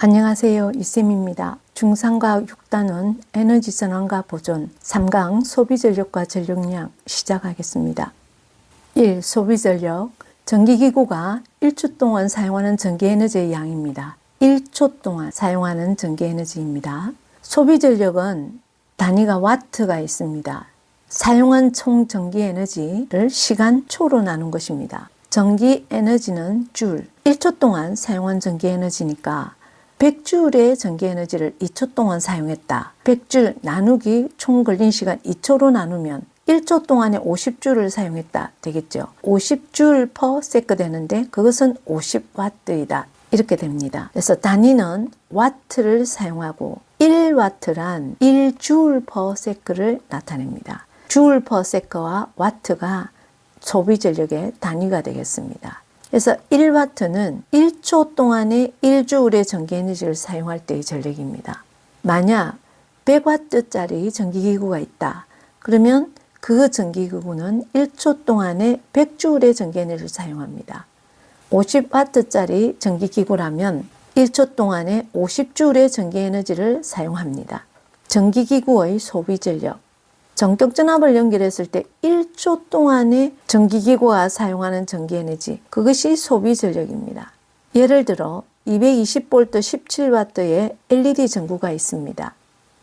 안녕하세요. 이쌤입니다. 중상과학 6단원 에너지 전환과 보존 3강 소비전력과 전력량 시작하겠습니다. 1. 소비전력. 전기기구가 1초 동안 사용하는 전기에너지의 양입니다. 1초 동안 사용하는 전기에너지입니다. 소비전력은 단위가 와트가 있습니다. 사용한 총 전기에너지를 시간초로 나눈 것입니다. 전기에너지는 줄, 1초 동안 사용한 전기에너지니까 100줄의 전기에너지를 2초 동안 사용했다. 100줄 나누기 총 걸린 시간 2초로 나누면 1초 동안에 50줄을 사용했다 되겠죠. 50줄 per 세크 되는데 그것은 50와트이다. 이렇게 됩니다. 그래서 단위는 와트를 사용하고 1와트란 1줄 per 세크를 나타냅니다. 줄 per 세크와 와트가 소비전력의 단위가 되겠습니다. 그래서 1와트는 1초 동안에 1줄의 전기에너지를 사용할 때의 전력입니다. 만약 100와트짜리 전기기구가 있다. 그러면 그 전기기구는 1초 동안에 100줄의 전기에너지를 사용합니다. 50와트짜리 전기기구라면 1초 동안에 50줄의 전기에너지를 사용합니다. 전기기구의 소비전력. 전격전압을 연결했을 때 1초 동안에 전기기구가 사용하는 전기에너지, 그것이 소비전력입니다. 예를 들어 220V 17W의 LED 전구가 있습니다.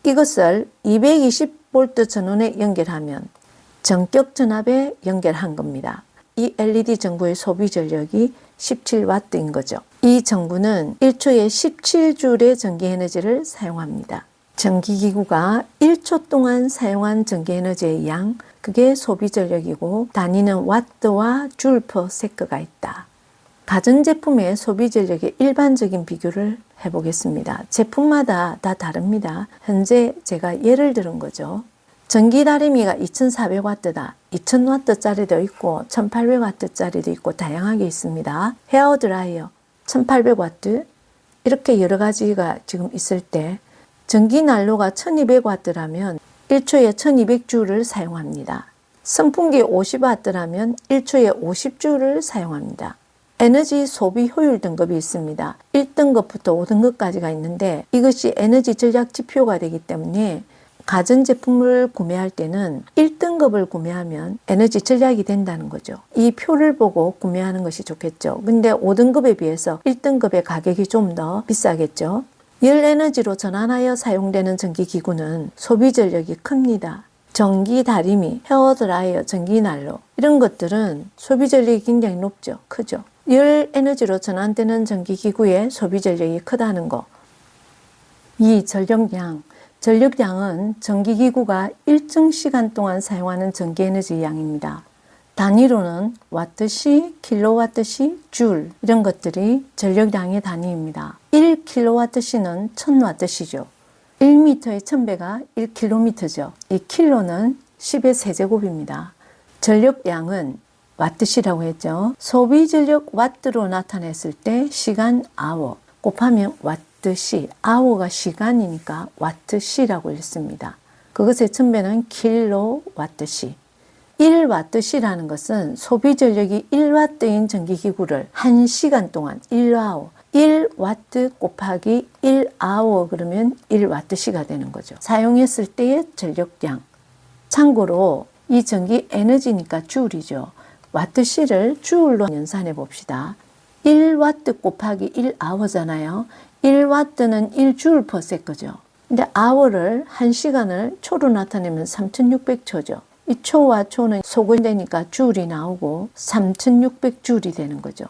이것을 220V 전원에 연결하면 전격전압에 연결한 겁니다. 이 LED 전구의 소비전력이 17W인 거죠. 이 전구는 1초에 17줄의 전기에너지를 사용합니다. 전기기구가 1초 동안 사용한 전기에너지의 양, 그게 소비전력이고 단위는 와트와 줄 per 세크가 있다. 가전제품의 소비전력의 일반적인 비교를 해보겠습니다. 제품마다 다 다릅니다. 현재 제가 예를 들은 거죠. 전기다리미가 2400W다. 2000W짜리도 있고 1800W짜리도 있고 다양하게 있습니다. 헤어드라이어 1800W 이렇게 여러 가지가 지금 있을 때 전기난로가 1200W라면 1초에 1200줄을 사용합니다. 선풍기 50W라면 1초에 50줄을 사용합니다. 에너지 소비 효율 등급이 있습니다. 1등급부터 5등급까지가 있는데 이것이 에너지 전략 지표가 되기 때문에 가전제품을 구매할 때는 1등급을 구매하면 에너지 전략이 된다는 거죠. 이 표를 보고 구매하는 것이 좋겠죠. 근데 5등급에 비해서 1등급의 가격이 좀 더 비싸겠죠. 열에너지로 전환하여 사용되는 전기기구는 소비전력이 큽니다. 전기다리미, 헤어드라이어, 전기난로 이런 것들은 소비전력이 굉장히 높죠. 크죠. 열에너지로 전환되는 전기기구의 소비전력이 크다는 거. 2. 전력량. 전력량은 전기기구가 일정 시간 동안 사용하는 전기에너지 양입니다. 단위로는 와트시, 킬로와트시, 줄 이런 것들이 전력량의 단위입니다. 1킬로와트시는 1000와트시죠. 1m의 1000배가 1km죠. 이 킬로는 10의 세제곱입니다. 전력량은 와트시라고 했죠. 소비전력 와트로 나타냈을 때 시간 아워 곱하면 와트시, 아워가 시간이니까 와트시라고 읽습니다. 그것의 1000배는 킬로와트시. 1와트시라는 것은 소비전력이 1와트인 전기기구를 1시간 동안 1아워 1와트 곱하기 1아워 그러면 1와트시가 되는 거죠. 사용했을 때의 전력량. 참고로 이 전기 에너지니까 줄이죠. 와트시를 줄로 연산해 봅시다. 1와트 곱하기 1아워잖아요. 1와트는 1줄 per 세크죠. 근데 아워를 1시간을 초로 나타내면 3600초죠. 이 초와 초는 소근되니까 줄이 나오고 3600줄이 되는 거죠.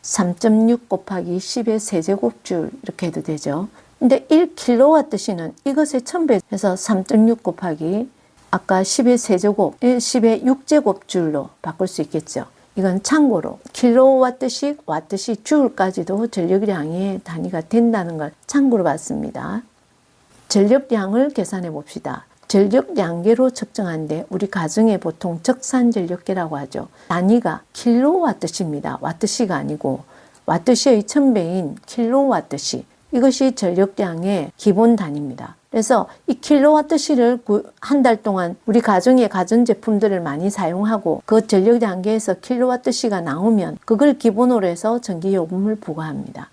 3.6 곱하기 10의 세제곱줄 이렇게 해도 되죠. 근데 1킬로와트시는 이것의 1000배 해서 3.6 곱하기 아까 10의 세제곱, 10의 6제곱줄로 바꿀 수 있겠죠. 이건 참고로 킬로와트씩 와트시 줄까지도 전력량의 단위가 된다는 걸 참고로 봤습니다. 전력량을 계산해 봅시다. 전력량계로 측정하는데 우리 가정에 보통 적산전력계라고 하죠. 단위가 킬로와트시입니다. 와트시가 아니고 와트시의 1000배인 킬로와트시. 이것이 전력량의 기본 단위입니다. 그래서 이 킬로와트시를 한 달 동안 우리 가정의 가전제품들을 많이 사용하고 그 전력량계에서 킬로와트시가 나오면 그걸 기본으로 해서 전기요금을 부과합니다.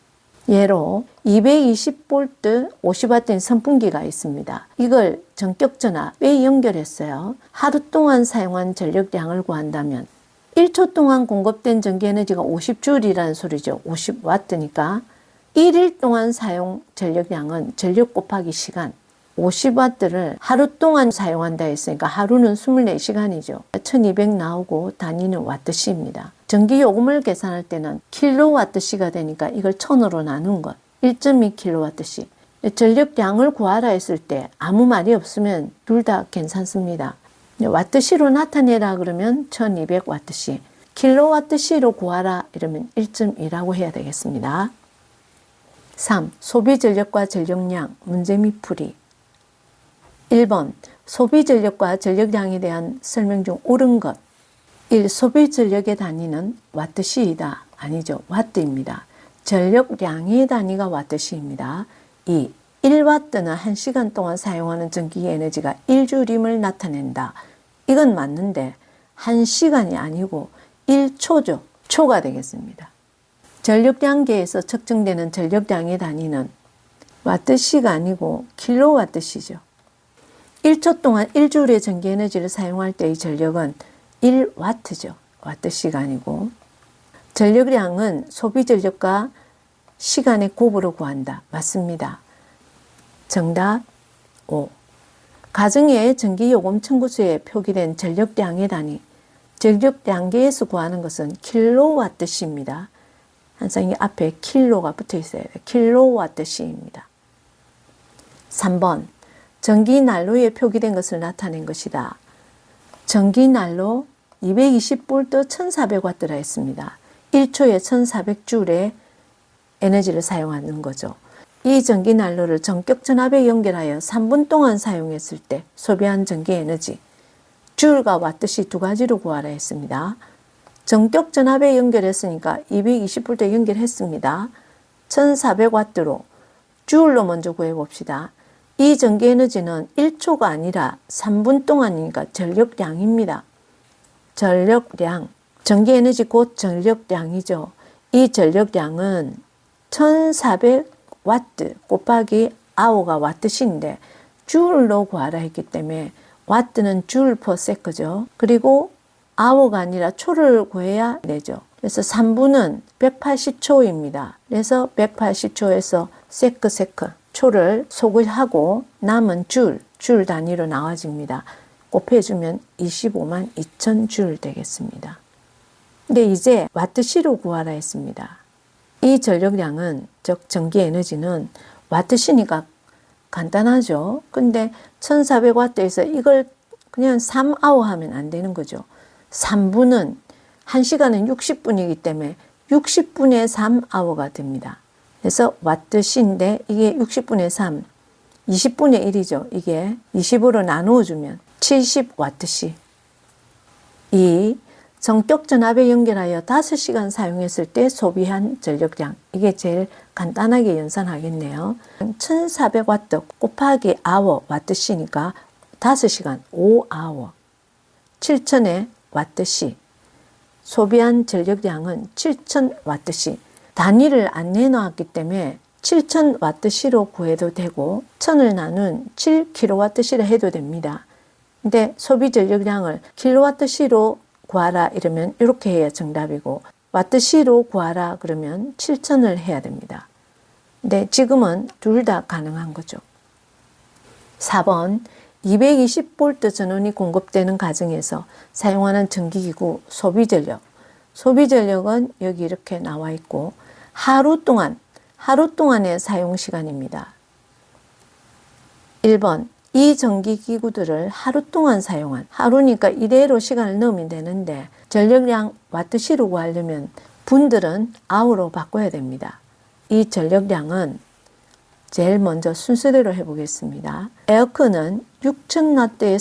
예로 220V 50W인 선풍기가 있습니다. 이걸 전격전압에 연결했어요. 하루 동안 사용한 전력량을 구한다면 1초 동안 공급된 전기에너지가 50J이라는 소리죠. 50W니까 1일 동안 사용 전력량은 전력 곱하기 시간 50W를 하루 동안 사용한다 했으니까 하루는 24시간이죠. 1200 나오고 단위는 와트시입니다. 전기요금을 계산할 때는 킬로와트시가 되니까 이걸 1000으로 나눈 것 1.2킬로와트시. 전력량을 구하라 했을 때 아무 말이 없으면 둘 다 괜찮습니다. 와트시로 나타내라 그러면 1200와트시, 킬로와트시로 구하라 이러면 1.2라고 해야 되겠습니다. 3. 소비 전력과 전력량 문제 및 풀이. 1번 소비 전력과 전력량에 대한 설명 중 옳은 것. 1. 소비 전력의 단위는 와트시이다. 아니죠. 와트입니다. 전력량의 단위가 와트시입니다. 2. 1와트는 1시간 동안 사용하는 전기 에너지가 1줄임을 나타낸다. 이건 맞는데 1시간이 아니고 1초죠. 초가 되겠습니다. 전력량계에서 측정되는 전력량의 단위는 와트시가 아니고 킬로와트시죠. 1초 동안 1줄의 전기 에너지를 사용할 때의 전력은 1와트죠. 와트시가 아니고. 전력량은 소비 전력과 시간의 곱으로 구한다. 맞습니다. 정답 5. 가정의 전기요금 청구서에 표기된 전력량의 단위, 전력량계에서 구하는 것은 킬로와트시입니다. 항상 이 앞에 킬로가 붙어 있어야 돼요. 킬로와트시입니다. 3번 전기난로에 표기된 것을 나타낸 것이다. 전기난로 220V 1400W라 했습니다. 1초에 1400J의 에너지를 사용하는 거죠. 이 전기난로를 전격전압에 연결하여 3분 동안 사용했을 때 소비한 전기에너지 줄과 와트시 두 가지로 구하라 했습니다. 전격전압에 연결했으니까 220V 연결했습니다. 1400W로 줄로 먼저 구해봅시다. 이 전기에너지는 1초가 아니라 3분 동안이니까 전력량입니다. 전력량, 전기에너지 곧 전력량이죠. 이 전력량은 1400W 곱하기 아워가 와트시인데 줄로 구하라 했기 때문에 와트는 줄 퍼 세크죠. 그리고 아워가 아니라 초를 구해야 되죠. 그래서 3분은 180초입니다. 그래서 180초에서 세크 초를 소구하고 남은 줄 단위로 나와집니다. 곱해주면 25만 2천 줄 되겠습니다. 근데 이제 와트시로 구하라 했습니다. 이 전력량은 즉 전기에너지는 와트시니까 간단하죠. 근데 1400W에서 이걸 그냥 3아워 하면 안 되는 거죠. 3분은 1시간은 60분이기 때문에 60분의 3아워가 됩니다. 그래서 와트시인데 이게 60분의 3, 20분의 1이죠. 이게 20으로 나누어주면 70와트시. 2. 전격전압에 연결하여 5시간 사용했을 때 소비한 전력량. 이게 제일 간단하게 연산하겠네요. 1400W 곱하기 아워 와트시니까 5시간 5아워 7000의 와트시. 소비한 전력량은 7000와트시. 단위를 안 내놓았기 때문에 7000와트시로 구해도 되고 1000을 나눈 7kW시로 해도 됩니다. 근데 소비 전력량을 킬로와트시로 구하라 이러면 이렇게 해야 정답이고 와트시로 구하라 그러면 7000을 해야 됩니다. 근데 지금은 둘 다 가능한 거죠. 4번 220V 전원이 공급되는 가정에서 사용하는 전기기구 소비전력. 소비전력은 여기 이렇게 나와 있고 하루 동안의 사용시간입니다. 1번 이 전기기구들을 하루 동안 사용한, 하루니까 이대로 시간을 넣으면 되는데 전력량 와트시로 구하려면 분들은 아워로 바꿔야 됩니다. 이 전력량은 제일 먼저 순서대로 해보겠습니다. 에어컨은 6000W에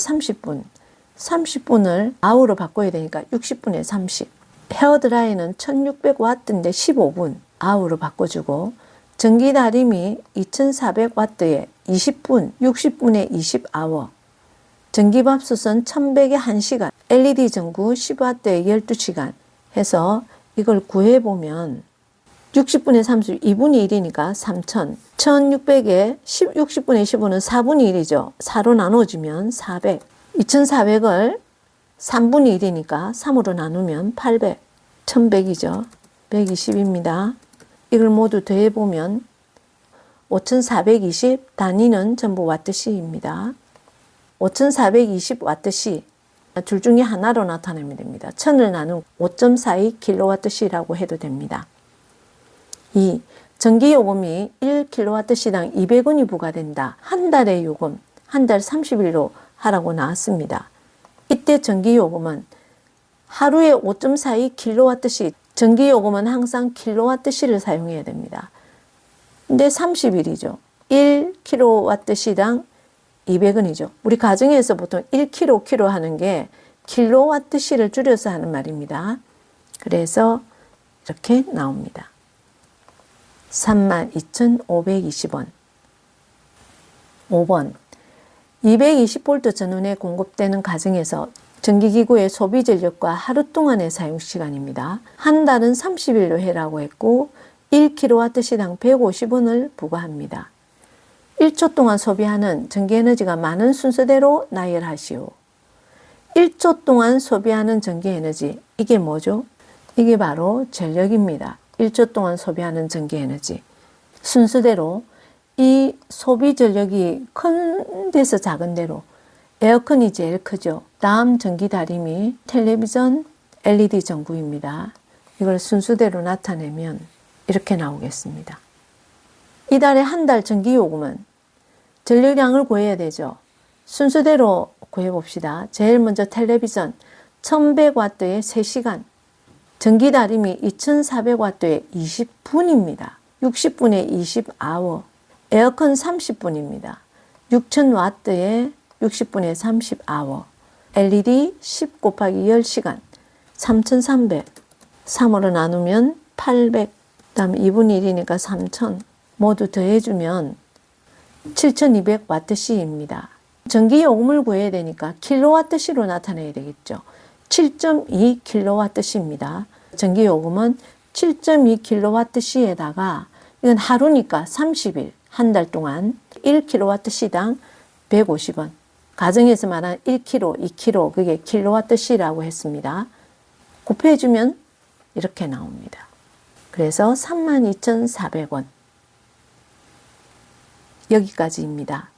30분을 아워로 바꿔야 되니까 60분에 30. 헤어드라이는 1600W인데 15분 아워로 바꿔주고 전기다림이 2400W에 20분, 60분에 20아워. 전기밥솥은 1100에 1시간, LED 전구 10W에 12시간 해서 이걸 구해보면 60분의 30, 2분의 1이니까 3,000. 1,600에 60분의 15는 4분의 1이죠. 4로 나눠주면 400. 2,400을 3분의 1이니까 3으로 나누면 800. 1,100이죠. 120입니다. 이걸 모두 더해보면 5,420, 단위는 전부 와트시입니다. 5,420 와트시. 둘 중에 하나로 나타내면 됩니다. 1000을 나눈 5.42 킬로와트시라고 해도 됩니다. 2. 전기요금이 1킬로와트시당 200원이 부과된다. 한 달의 요금, 한 달 30일로 하라고 나왔습니다. 이때 전기요금은 하루에 5.42 킬로와트시, 전기요금은 항상 킬로와트시를 사용해야 됩니다. 근데 30일이죠. 1킬로와트시당 200원이죠. 우리 가정에서 보통 1kg 하는 게 킬로와트시를 줄여서 하는 말입니다. 그래서 이렇게 나옵니다. 32,520원. 5번. 220V 전원에 공급되는 가정에서 전기기구의 소비 전력과 하루 동안의 사용 시간입니다. 한 달은 30일로 해라고 했고 1kW시당 150원을 부과합니다. 1초 동안 소비하는 전기에너지가 많은 순서대로 나열하시오. 1초 동안 소비하는 전기에너지, 이게 뭐죠? 이게 바로 전력입니다. 1초 동안 소비하는 전기에너지. 순서대로 이 소비 전력이 큰 데서 작은 데로 에어컨이 제일 크죠. 다음 전기 다림이 텔레비전, LED 전구입니다. 이걸 순서대로 나타내면 이렇게 나오겠습니다. 이달에 한 달 전기요금은 전력량을 구해야 되죠. 순서대로 구해봅시다. 제일 먼저 텔레비전 1100W에 3시간, 전기다림이 2400W에 20분입니다. 60분에 20아워, 에어컨 30분입니다. 6000W에 60분에 30아워, LED 10 곱하기 10시간, 3300, 3으로 나누면 800, 그 다음에 2분의 1이니까 3000, 모두 더해주면 7200W시입니다. 전기요금을 구해야 되니까 킬로와트시로 나타내야 되겠죠. 7.2킬로와트시입니다. 전기요금은 7.2킬로와트시에다가 이건 하루니까 30일, 한 달 동안 1킬로와트시당 150원. 가정에서 말한 1kg, 2kg, 그게 킬로와트시라고 했습니다. 곱해주면 이렇게 나옵니다. 그래서 32,400원. 여기까지입니다.